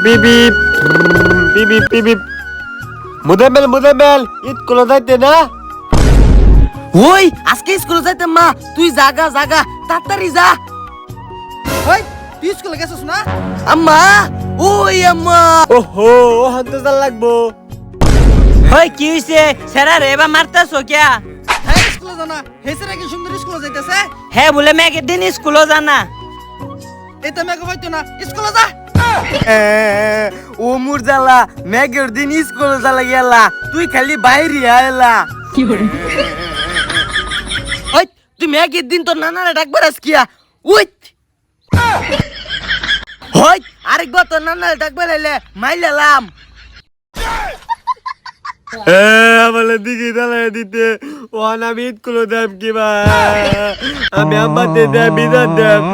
Beep beep beep beep beep. Mudammel স্কুলে যাইতে না? ওই আজকে স্কুলে যাইতাম মা, তুই জাগা তাড়াতাড়ি যা। ওই তুই স্কুলে গেছিস না? আম্মা, ওই আম্মা। ওহো, হাতে যাল লাগবো। ওই কি হইছে সেরা রে বা মারতাছো কিয়া? হ্যাঁ স্কুলে জানা হেসে নাকি সুন্দর স্কুলে যাইতেছে। হ্যাঁ বলে মেয়েকে দিন স্কুলও জানা। এটা মেঘ হইতো না, স্কুলে যা। ও মুরজালা মেঘের দিন স্কুলে জ্বালা গেলা, তুই খালি বাইরে আয়লা। ওই তুই মেঘের দিন তোর নানারে ডাকবার আজকিয়া। উই হই আরেকবার তোর নানারে ডাকবার আইলে মাইলাম। আমার দিকে চালাই দিতে ওহান আমি স্কুলে দেব কিবা, আমি আমাদের দেব বিধান দেব।